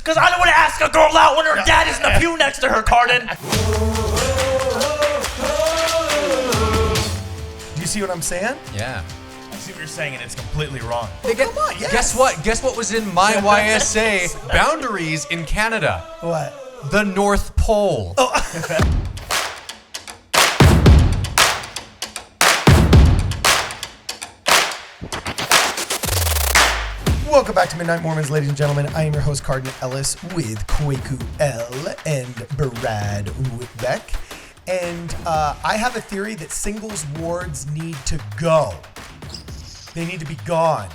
Because I don't want to ask a girl out when her dad is in the pew next to her, Cardon. Do you see what I'm saying? Yeah. I see what you're saying, and it's completely wrong. Come on, yes. Guess what? Guess what was in my YSA boundaries in Canada? What? The North Pole. Welcome back to Midnight Mormons, ladies and gentlemen. I am your host, Cardon Ellis, with Kwaku L and Brad Whitbeck. And I have a theory that singles wards need to go. They need to be gone.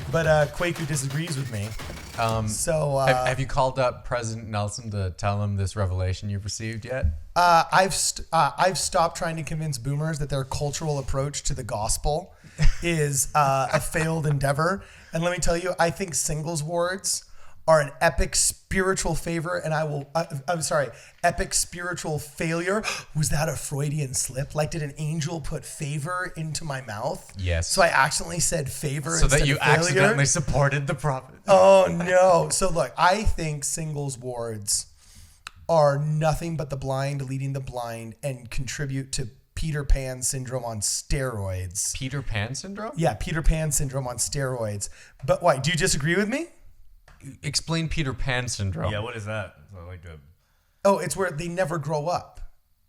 But Kwaku disagrees with me. Have you called up President Nelson to tell him this revelation you've received yet? I've stopped trying to convince boomers that their cultural approach to the gospel is a failed endeavor. And let me tell you, I think singles wards are an epic spiritual favor, and epic spiritual failure. Was that a Freudian slip? Like, did an angel put favor into my mouth? Yes. So I accidentally said favor so instead that you of failure? accidentally supported the prophet. Oh, no. So look, I think singles wards are nothing but the blind leading the blind and contribute to Peter Pan syndrome on steroids. Peter Pan syndrome? Yeah, Peter Pan syndrome on steroids. But why? Do you disagree with me? Explain Peter Pan syndrome. Yeah, what is that? I like that. Oh, it's where they never grow up.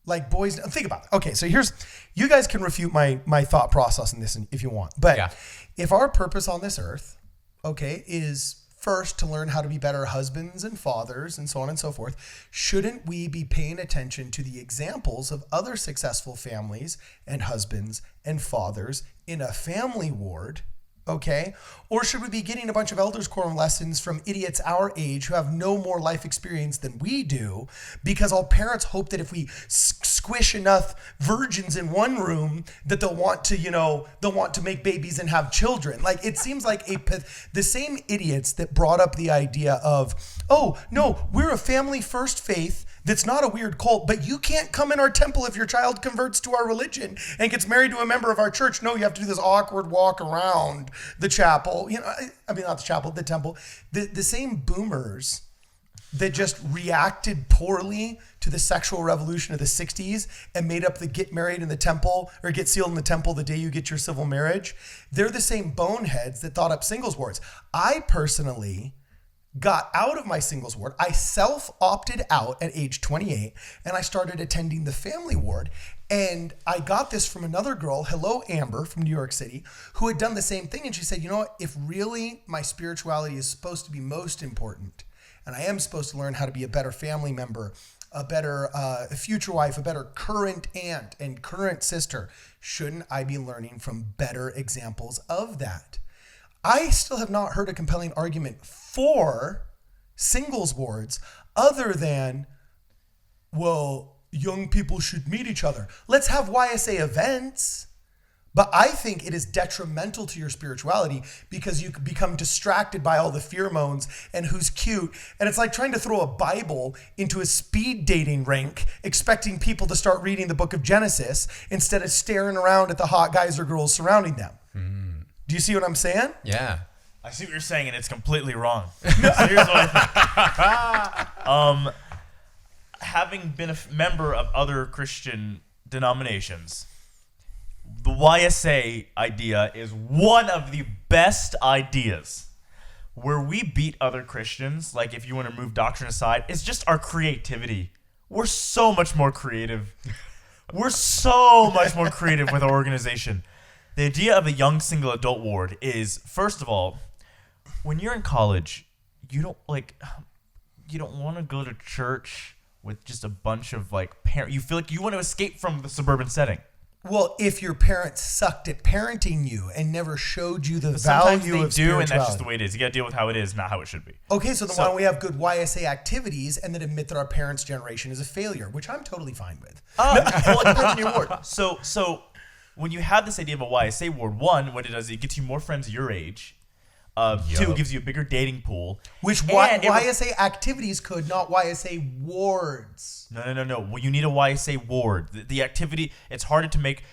Like boys, think about it. Okay, so you guys can refute my thought process in this if you want. But if our purpose on this earth, okay, is first to learn how to be better husbands and fathers and so on and so forth, shouldn't we be paying attention to the examples of other successful families and husbands and fathers in a family ward? Okay? Or should we be getting a bunch of elders quorum lessons from idiots our age who have no more life experience than we do, because all parents hope that if we squish enough virgins in one room that they'll want to make babies and have children. Like, it seems like the same idiots that brought up the idea of, oh no, we're a family first faith that's not a weird cult, but you can't come in our temple if your child converts to our religion and gets married to a member of our church. No, you have to do this awkward walk around the chapel. I mean, not the chapel, the temple. The same boomers that just reacted poorly to the sexual revolution of the 60s and made up the get married in the temple or get sealed in the temple the day you get your civil marriage. They're the same boneheads that thought up singles wards. I personally got out of my singles ward. I self-opted out at age 28 and I started attending the family ward. And I got this from another girl, hello Amber from New York City, who had done the same thing. And she said, you know what, if really my spirituality is supposed to be most important, and I am supposed to learn how to be a better family member, a better future wife, a better current aunt and current sister, shouldn't I be learning from better examples of that? I still have not heard a compelling argument for singles wards other than, well, young people should meet each other. Let's have YSA events. But I think it is detrimental to your spirituality because you become distracted by all the pheromones and who's cute. And it's like trying to throw a Bible into a speed dating rink, expecting people to start reading the book of Genesis instead of staring around at the hot guys or girls surrounding them. Do you see what I'm saying? Yeah. I see what you're saying, and it's completely wrong. So here's what I think. Having been a member of other Christian denominations, the YSA idea is one of the best ideas. Where we beat other Christians, like if you want to move doctrine aside, it's just our creativity. We're so much more creative. We're so much more creative with our organization. The idea of a young single adult ward is, first of all, when you're in college, you don't want to go to church with just a bunch of parents. You feel like you want to escape from the suburban setting. Well, if your parents sucked at parenting you and never showed you the Sometimes value they of do, spirituality. and that's just the way it is. You got to deal with how it is, not how it should be. Okay, so then why don't we have good YSA activities and then admit that our parents' generation is a failure, which I'm totally fine with. Well, it depends on your ward. So when you have this idea of a YSA ward, one, what it does, it gets you more friends your age. Two, it gives you a bigger dating pool. Which YSA activities could, not YSA wards. No. Well, you need a YSA ward. The activity, it's harder to make.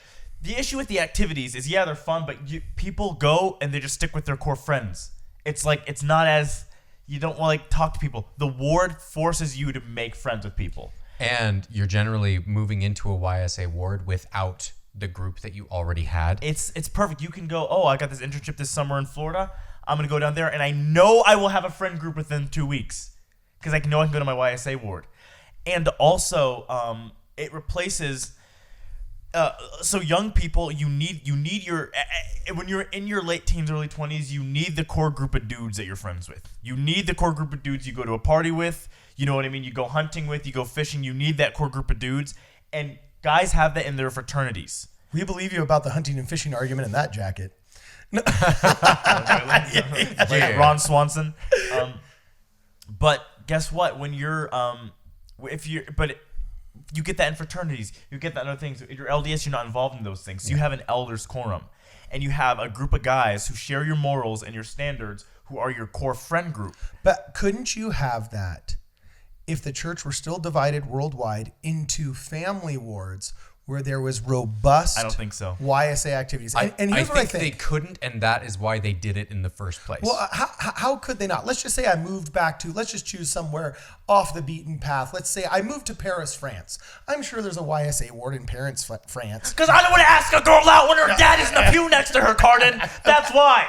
The issue with the activities is, they're fun, but people go and they just stick with their core friends. It's like, it's not as, You don't want to talk to people. The ward forces you to make friends with people. And you're generally moving into a YSA ward without the group that you already had. It's perfect. You can go, I got this internship this summer in Florida. I'm going to go down there, and I know I will have a friend group within 2 weeks because I know I can go to my YSA ward. And also, it replaces... so young people, you need your when you're in your late teens, early 20s, you need the core group of dudes that you're friends with. You need the core group of dudes you go to a party with. You know what I mean? You go hunting with, you go fishing. You need that core group of dudes, and guys have that in their fraternities. We believe you about the hunting and fishing argument in that jacket. No. Like Ron Swanson. But guess what? When you're you get that in fraternities. You get that in other things. If you're LDS, you're not involved in those things. So you have an elders quorum. And you have a group of guys who share your morals and your standards, who are your core friend group. But couldn't you have that if the church were still divided worldwide into family wards where there was robust I don't think so. YSA activities? And here's what I think. They couldn't, and that is why they did it in the first place. Well, how could they not? Let's just say I moved back to, let's just choose somewhere off the beaten path. Let's say I moved to Paris, France. I'm sure there's a YSA ward in Paris, France. Because I don't want to ask a girl out when her dad is in the pew next to her, Cardon. That's why.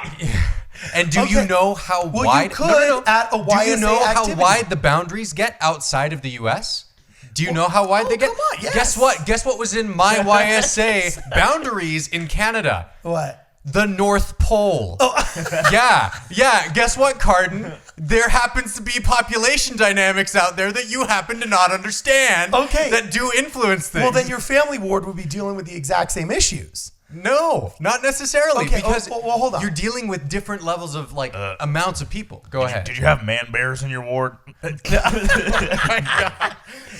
And do you know how wide... You could at a YSA Do you know activity. how wide the boundaries get outside of the U.S.? Do you know how wide they get? Come on, yes. Guess what? Guess what was in my YSA boundaries in Canada? What? The North Pole. Yeah. Guess what, Cardon? There happens to be population dynamics out there that you happen to not understand. Okay. That do influence things. Well, then your family ward would be dealing with the exact same issues. No, not necessarily. Okay, because well, hold on. you're dealing with different levels of amounts of people. Go ahead. Did you have man bears in your ward?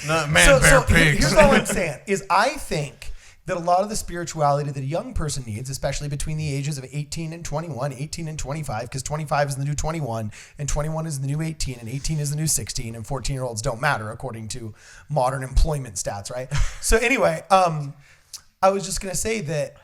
Not man bear pigs. Here's all I'm saying is I think that a lot of the spirituality that a young person needs, especially between the ages of 18 and 21, 18 and 25, because 25 is the new 21, and 21 is the new 18, and 18 is the new 16, and 14-year-olds don't matter according to modern employment stats, right? So anyway, I was just going to say that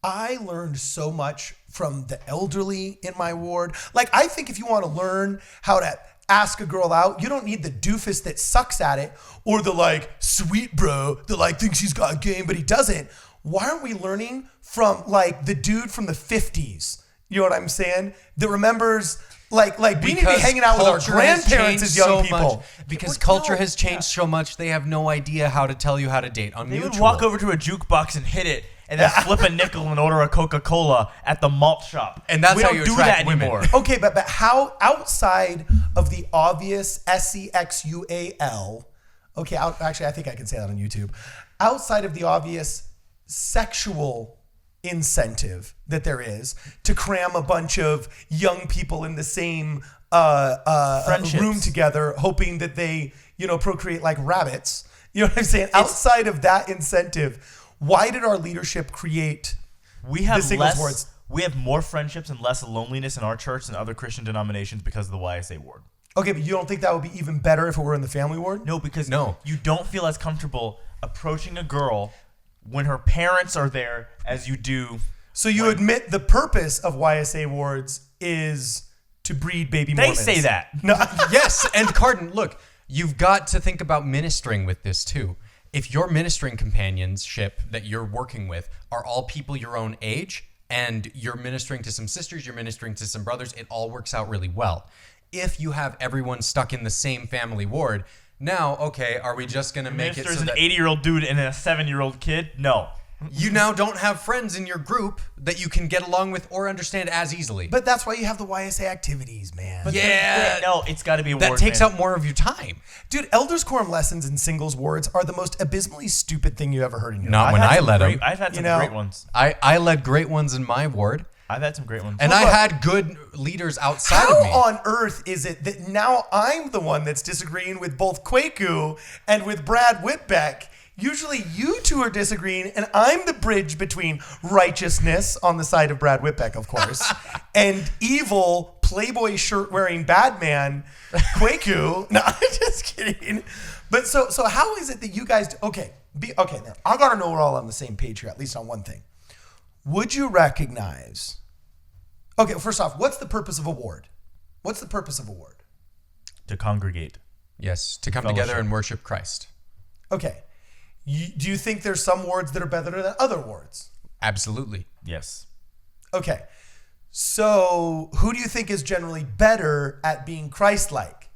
I learned so much from the elderly in my ward. Like, I think if you want to learn how to ask a girl out, you don't need the doofus that sucks at it or the sweet bro that thinks he's got game but he doesn't. Why aren't we learning from the dude from the 50s? You know what I'm saying? That remembers we need to be hanging out with our grandparents as young people. Because culture has changed so much, they have no idea how to tell you how to date on They mutual. would walk over to a jukebox and hit it, and then flip a nickel and order a Coca-Cola at the malt shop. And that's we how don't you do attract that women. anymore. Okay, but how outside of the obvious sexual, okay, actually I think I can say that on YouTube. Outside of the obvious sexual incentive that there is to cram a bunch of young people in the same room together, hoping that they, procreate like rabbits. You know what I'm saying? Outside of that incentive, why did our leadership create We have the singles wards? We have more friendships and less loneliness in our church than other Christian denominations because of the YSA ward. Okay, but you don't think that would be even better if it were in the family ward? No, because you don't feel as comfortable approaching a girl when her parents are there as you do. So you admit the purpose of YSA wards is to breed baby Mormons. They say that. No. Yes, and Cardon, look, you've got to think about ministering with this too. If your ministering companionship that you're working with are all people your own age, and you're ministering to some sisters, you're ministering to some brothers, it all works out really well. If you have everyone stuck in the same family ward, now, okay, are we just going to make it so an that 80-year-old dude and a 7-year-old kid? No. you now don't have friends in your group that you can get along with or understand as easily? But that's why you have the YSA activities, man. But yeah. No, it's got to be a that ward, takes man. out more of your time. Dude, Elders Quorum lessons in singles wards are the most abysmally stupid thing you ever heard in your Not life. when I led them. I've had some You know, great ones. I led great ones in my ward. I've had some great ones. And I had good leaders outside of me. How on earth is it that now I'm the one that's disagreeing with both Kwaku and with Brad Whitbeck? Usually you two are disagreeing, and I'm the bridge between righteousness on the side of Brad Whitbeck, of course, and evil Playboy shirt-wearing bad man Kwaku. No, I'm just kidding. But so how is it that you guys... Okay, now, I got to know we're all on the same page here, at least on one thing. Would you recognize... Okay, first off, what's the purpose of a ward? What's the purpose of a ward? To congregate. Yes, to come Fellowship. together and worship Christ. Okay. Do you think there's some wards that are better than other wards? Absolutely. Yes. Okay. So who do you think is generally better at being Christ-like?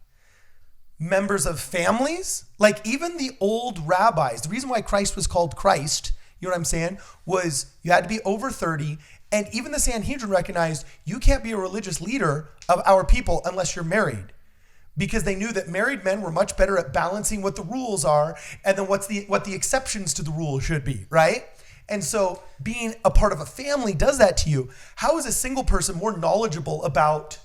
Members of families? Like even the old rabbis, the reason why Christ was called Christ, you know what I'm saying, was you had to be over 30. And even the Sanhedrin recognized you can't be a religious leader of our people unless you're married. Because they knew that married men were much better at balancing what the rules are and then what the exceptions to the rule should be, right? And so being a part of a family does that to you. How is a single person more knowledgeable about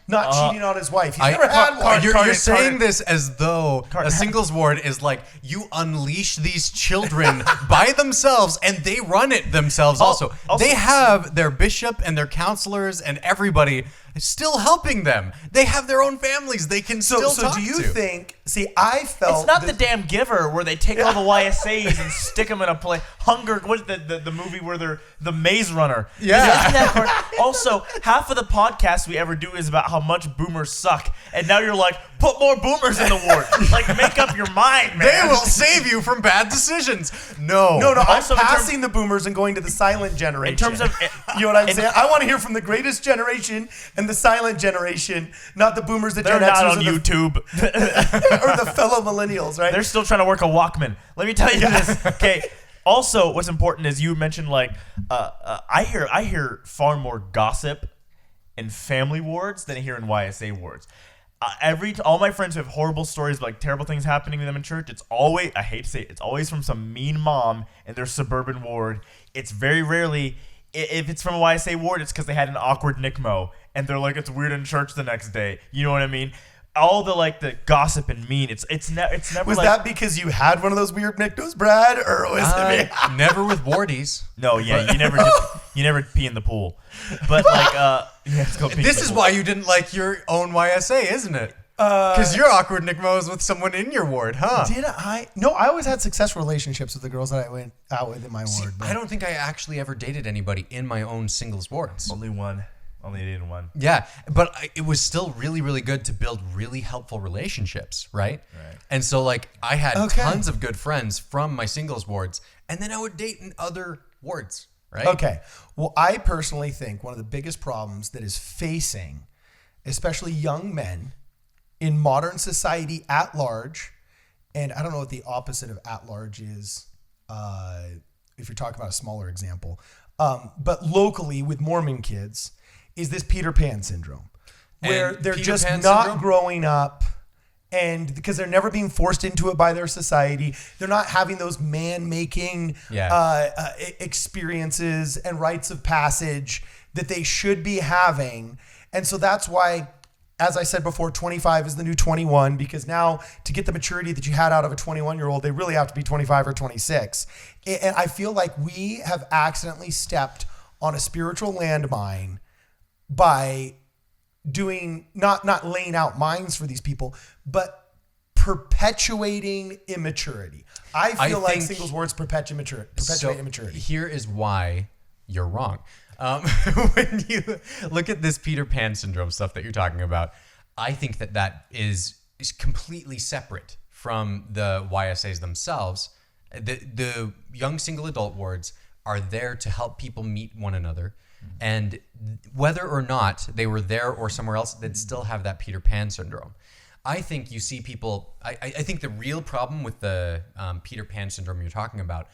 not cheating on his wife? He's never had one. You're saying this as though a singles ward is like you unleash these children by themselves and they run it themselves also. They have their bishop and their counselors and everybody still helping them. They have their own families they can still talk to. So do you think, I felt... It's not the damn Giver where they take all the YSAs and stick them in a play. Hunger, what is the movie where they're the maze runner? Yeah. Isn't that part? Also, half of the podcast we ever do is about how much boomers suck. And now you're like, put more boomers in the ward. Like, make up your mind, man. They will save you from bad decisions. No. No, Also, I'm passing the boomers and going to the silent generation. In terms of... You know what I'm saying? I want to hear from the greatest generation and the silent generation, not the boomers, the They're Gen not Xers, on YouTube. or the fellow millennials, right? They're still trying to work a Walkman. Let me tell you this. Okay. Also, what's important is you mentioned I hear far more gossip in family wards than I hear in YSA wards. All my friends who have horrible stories, like terrible things happening to them in church, it's always, I hate to say it, it's always from some mean mom in their suburban ward. It's very rarely, if it's from a YSA ward, it's because they had an awkward NICMO and they're like, it's weird in church the next day. You know what I mean? All the gossip and mean, it's never. Was that because you had one of those weird NICMOs, Brad, or was it? Never with wardies. No, yeah, you never pee in the pool, but let's go pee. This is why you didn't like your own YSA, isn't it? Because your awkward NICMO is with someone in your ward, huh? Did I? No, I always had successful relationships with the girls that I went out with in my ward. I don't think I actually ever dated anybody in my own singles wards. Only one. Only dated one. Yeah, but it was still really, really good to build really helpful relationships, right? Right. And so, I had tons of good friends from my singles wards, and then I would date in other wards, right? Okay. Well, I personally think one of the biggest problems that is facing, especially young men in modern society at large, and I don't know what the opposite of at large is, if you're talking about a smaller example, but locally with Mormon kids, is this Peter Pan syndrome, where And they're Peter just Pan not syndrome? growing up, and because they're never being forced into it by their society, they're not having those man-making experiences and rites of passage that they should be having. And so that's why, as I said before, 25 is the new 21, because now to get the maturity that you had out of a 21-year-old, they really have to be 25 or 26. And I feel like we have accidentally stepped on a spiritual landmine by doing, not laying out minds for these people, but perpetuating immaturity. I feel like singles wards perpetuate immaturity. Here is why you're wrong. When you look at this Peter Pan syndrome stuff that you're talking about, I think that is completely separate from the YSAs themselves. The young single adult wards are there to help people meet one another. And whether or not they were there or somewhere else, they'd still have that Peter Pan syndrome. I think you see people, I think the real problem with the Peter Pan syndrome you're talking about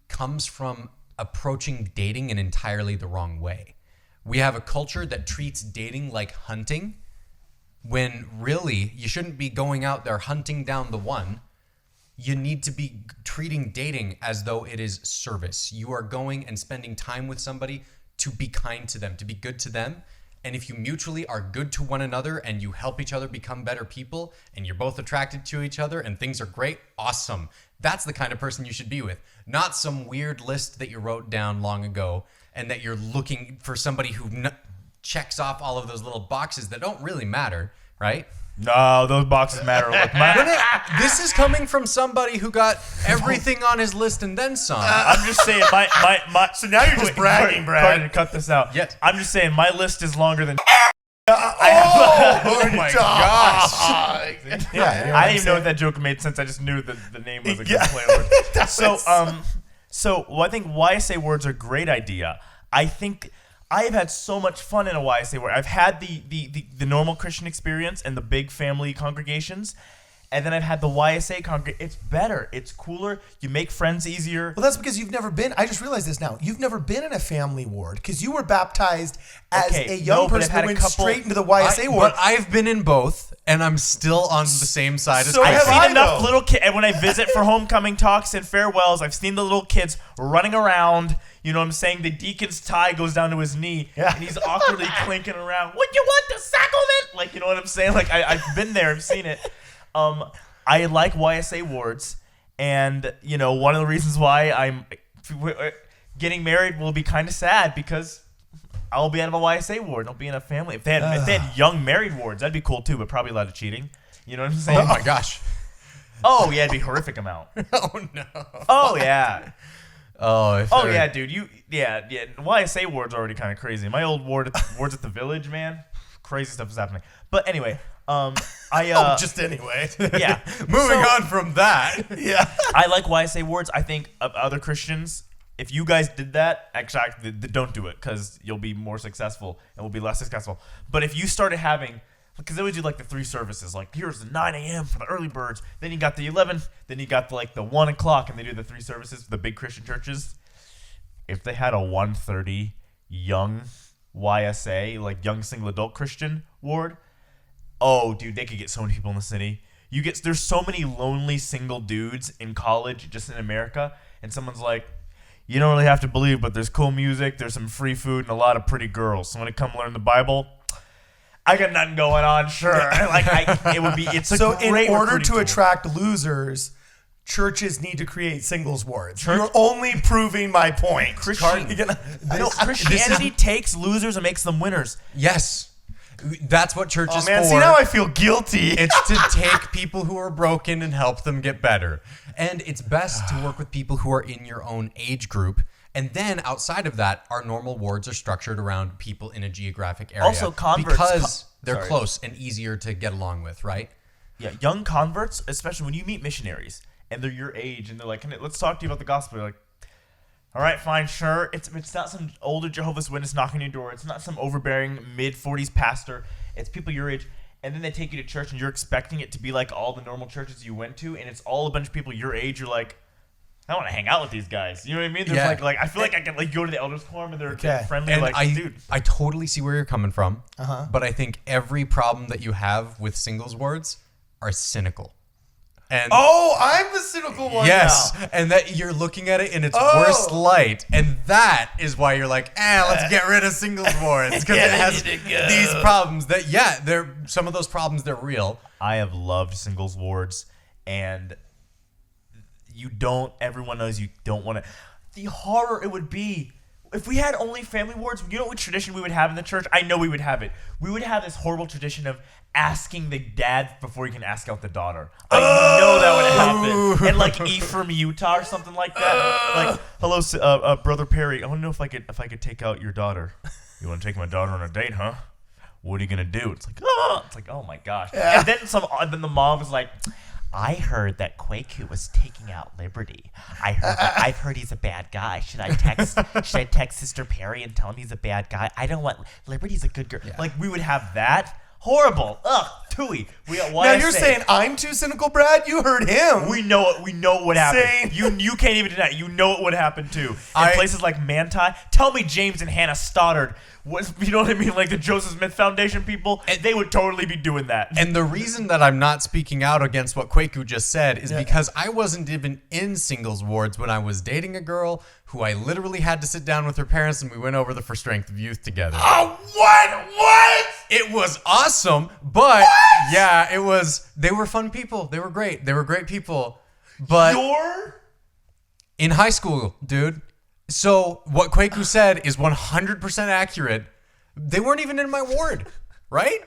comes from approaching dating in entirely the wrong way. We have a culture that treats dating like hunting, when really you shouldn't be going out there hunting down the one. You need to be treating dating as though it is service. You are going and spending time with somebody to be kind to them, to be good to them. And if you mutually are good to one another and you help each other become better people and you're both attracted to each other and things are great, awesome. That's the kind of person you should be with. Not some weird list that you wrote down long ago and that you're looking for somebody who checks off all of those little boxes that don't really matter, right? No, those boxes matter. Look, This is coming from somebody who got everything on his list and then some. I'm just saying my. So now you're just bragging, Brad. Cardon, cut this out. Yes. I'm just saying my list is longer than. Oh my gosh. I didn't even know if that joke made sense. I just knew that the name was a good play on words. So I think YSA words are a great idea. I think I've had so much fun in a YSA word. I've had the normal Christian experience and the big family congregations. And then I've had the YSA congregation. It's better. It's cooler. You make friends easier. Well, that's because you've never been. I just realized this now. You've never been in a family ward because you were baptized as a young person that went straight into the YSA ward. But I've been in both, and I'm still on the same side as I've seen enough little kids. And when I visit for homecoming talks and farewells, I've seen the little kids running around. You know what I'm saying? The deacon's tie goes down to his knee, and he's awkwardly clinking around. Would you want the sacrament? Like, you know what I'm saying? Like, I've been there. I've seen it. I like YSA wards, and one of the reasons why I'm getting married will be kind of sad because I'll be out of a YSA ward. I'll be in a family. If they had young married wards, that'd be cool too, but probably a lot of cheating. You know what I'm saying? Oh my gosh. Oh yeah, it'd be a horrific amount. Oh no. Oh yeah. Oh yeah, dude. YSA ward's already kind of crazy. My old wards at the village, man. Crazy stuff is happening. But anyway. Just anyway. Yeah. Moving on from that. Yeah. I like YSA wards. I think of other Christians, if you guys did that, actually, don't do it because you'll be more successful and we'll be less successful. But if you started having, because they would do like the 3 services, like here's the 9 a.m. for the early birds, then you got the 11, then you got the 1 o'clock, and they do the 3 services for the big Christian churches. If they had a 1:30 young YSA, like young single adult Christian ward, oh, dude, they could get so many people in the city. There's so many lonely single dudes in college, just in America, and someone's like, you don't really have to believe, but there's cool music, there's some free food, and a lot of pretty girls. So when it come learn the Bible, I got nothing going on. Sure, in order to attract losers, churches need to create singles wards. You're only proving my point. Christianity takes losers and makes them winners. Yes. That's what church is for. See, now I feel guilty. It's to take people who are broken and help them get better. And it's best to work with people who are in your own age group. And then outside of that, our normal wards are structured around people in a geographic area. Also, converts. Because they're close and easier to get along with, right? Yeah, young converts, especially when you meet missionaries and they're your age and they're like, let's talk to you about the gospel. You're like, all right, fine, sure. It's not some older Jehovah's Witness knocking on your door. It's not some overbearing mid-40s pastor. It's people your age. And then they take you to church and you're expecting it to be like all the normal churches you went to, and it's all a bunch of people your age. You're like, I want to hang out with these guys. You know what I mean? There's like I feel like I can go to the elders quorum and they're friendly. And dude. I totally see where you're coming from. But I think every problem that you have with singles wards are cynical. And I'm the cynical one now. And that you're looking at it in its worst light, and that is why you're like, let's get rid of singles wards because it has these problems. That some of those problems they're real. I have loved singles wards, and everyone knows you don't want to. The horror it would be if we had only family wards. You know what tradition we would have in the church? I know we would have it. We would have this horrible tradition of asking the dad before you can ask out the daughter. I know that would happen. And like Ephraim, Utah, or something like that. Like, hello, brother Perry. I want to know if I could take out your daughter. You want to take my daughter on a date, huh? What are you gonna do? It's like, oh my gosh. Yeah. And then the mom was like, I heard that Kwaku was taking out Liberty. I've heard he's a bad guy. Should I text Sister Perry and tell him he's a bad guy? I don't want Liberty's a good girl. Yeah. Like, we would have that. Horrible. Ugh. Tooey. Now you're saying I'm too cynical, Brad? You heard him. We know it. We know what would happen. You can't even deny it. You know it would happen too. In places like Manti. Tell me James and Hannah Stoddard. You know what I mean? Like the Joseph Smith Foundation people. And they would totally be doing that. And the reason that I'm not speaking out against what Kwaku just said is because I wasn't even in singles wards when I was dating a girl who I literally had to sit down with her parents and we went over the For Strength of Youth together. Oh, what? It was awesome, but yeah, it was. They were fun people. They were great. They were great people. But in high school, dude. So what Kwaku said is 100% accurate. They weren't even in my ward, right?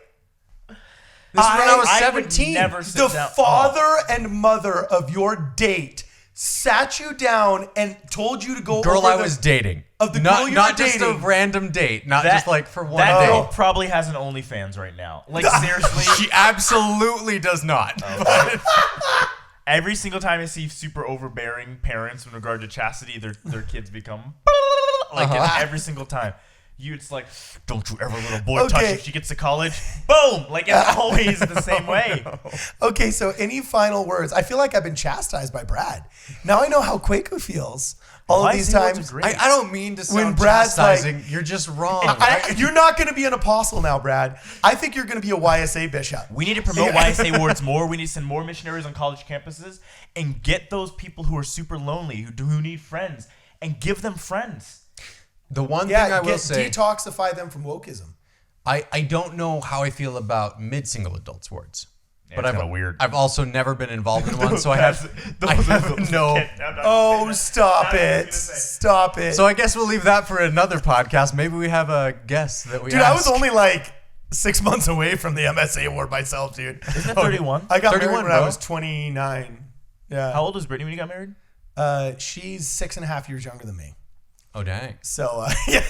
This is when I was 17. The father and mother of your date sat you down and told you to go Girl over I was dating. Of the not, girl you not were just dating. a random date. Not just like for one That day. girl probably has an OnlyFans right now. Like, seriously. She absolutely does not. Every single time I see super overbearing parents in regard to chastity, their kids become like every single time. It's like, don't you ever let a boy touch her. She gets to college, boom! Like, it's always the same way. Okay, so any final words? I feel like I've been chastised by Brad. Now I know how Kwaku feels. All of these times. I don't mean to sound When Brad's chastising. You're just wrong. You're not going to be an apostle now, Brad. I think you're going to be a YSA bishop. We need to promote YSA wards more. We need to send more missionaries on college campuses and get those people who are super lonely, who need friends, and give them friends. The one thing I will say, detoxify them from wokeism. I don't know how I feel about mid-single adults wards. But I've also never been involved in one, so I have no. Oh, stop it. Stop it. So I guess we'll leave that for another podcast. Maybe we have a guest that we Dude, ask. I was only like 6 months away from the MSA award myself, dude. Isn't it 31? I got 31, married when bro. I was 29. Yeah. How old was Brittany when you got married? She's 6.5 years younger than me. Oh, dang. So, yeah,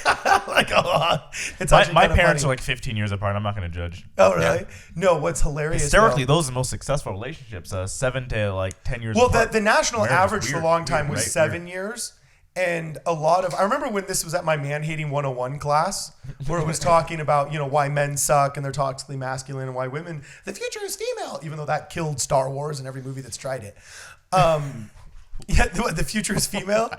like a lot. It's My parents are like 15 years apart. I'm not going to judge. Oh, really? Yeah. No, what's hilarious. Historically, those are the most successful relationships. 7 to like 10 years Well, apart. the national Marriage is average for a weird, long time was right? 7 years. And a lot of, I remember when this was at my man hating 101 class, where it was talking about, why men suck and they're toxically masculine and why women, the future is female, even though that killed Star Wars and every movie that's tried it. Yeah, the future is female.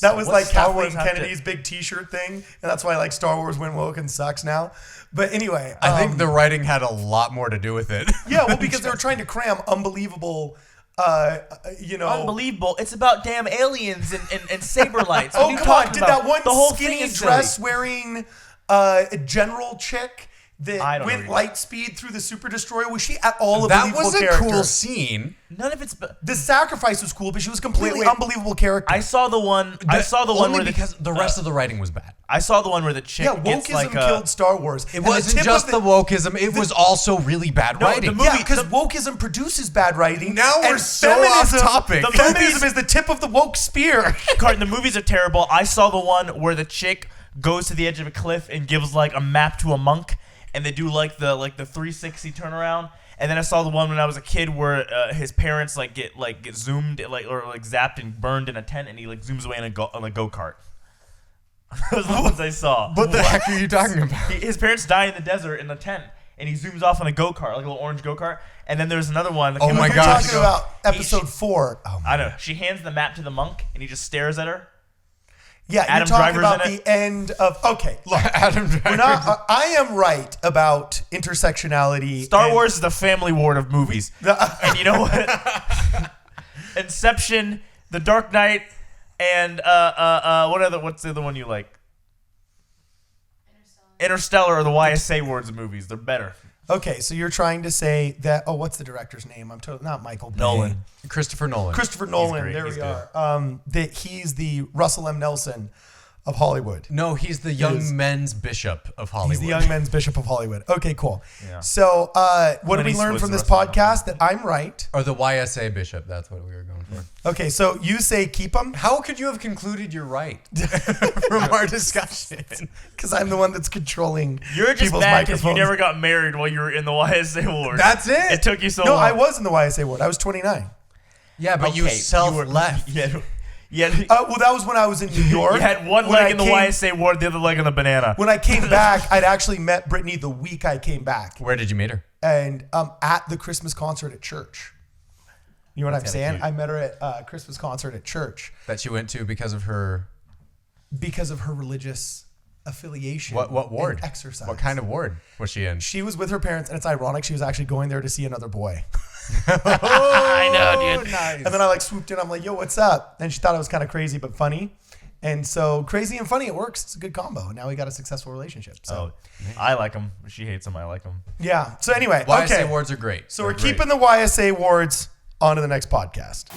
That was like Kathleen Kennedy's big T-shirt thing, and that's why like Star Wars went woke and sucks now. But anyway, I think the writing had a lot more to do with it. Yeah, well, because they were trying to cram unbelievable. Unbelievable. It's about damn aliens and saber lights. Oh, come on! Did that one the whole skinny dress wearing general chick that went light speed through the Super Destroyer? Was she at all a believable character? That was a cool scene. None of it's. The sacrifice was cool, but she was completely unbelievable character. I saw the one. Where because the rest of the writing was bad. I saw the one where the chick gets wokeism like killed Star Wars. It wasn't just the wokeism; it was also really bad writing. Yeah, because wokeism produces bad writing. Now we're so off topic. Feminism is the tip of the woke spear. Cardon, the movies are terrible. I saw the one where the chick goes to the edge of a cliff and gives like a map to a monk, and they do like the 360 turnaround. And then I saw the one when I was a kid where his parents get zoomed or zapped and burned in a tent, and he zooms away on a go-kart. Those are the ones I saw. What the heck are you talking about? His parents die in the desert in a tent, and he zooms off on a go-kart, like a little orange go-kart. And then there's another one. Oh my gosh! gosh! We're talking about episode 4. Oh my I know. She hands the map to the monk, and he just stares at her. Yeah, Adam you're talking Driver's about in the end of. Okay, look, Adam Driver. we're not. I am right about intersectionality. Star Wars is the family ward of movies. And you know what? Inception, The Dark Knight, and what's the other one you like? Interstellar are the YSA wards of movies. They're better. Okay, so you're trying to say that. Oh, what's the director's name? I'm totally not Michael Bay. Nolan. Christopher Nolan. Christopher Nolan. great. There He's we are. That he's the Russell M. Nelson of Hollywood. No, he's the young men's bishop of Hollywood. He's the young men's bishop of Hollywood. Okay, cool. Yeah. So, what did we Clint learn Eastwood's from this the Russell podcast? That I'm right. Or the YSA bishop. That's what we were going for. Okay, so you say keep them How could you have concluded you're right from our discussion? because I'm the one that's controlling You're just people's mad because you microphones. never got married while you were in the YSA ward. That's it. It took you so No, long. I was in the YSA ward. I was 29. Yeah, but you self-left. Yeah. Well, that was when I was in New York. You had one When leg I in the came- YSA ward, the other leg in the banana. When I came back, I'd actually met Brittany the week I came back, Where did you meet her? and at the Christmas concert at church. You know what I'm saying? cute. I met her at a Christmas concert at church That she went to because of her... because of her religious affiliation. What ward? and exercise. What kind of ward was she in? She was with her parents, and it's ironic. She was actually going there to see another boy. I know, dude. Nice. And then I swooped in. I'm like, yo, what's up? And she thought it was kind of crazy but funny. And so crazy and funny, it works. It's a good combo. Now we got a successful relationship. So I like him. She hates him. I like him. yeah. So anyway, YSA okay. wards are great. So They're we're great. keeping the YSA wards on to the next podcast.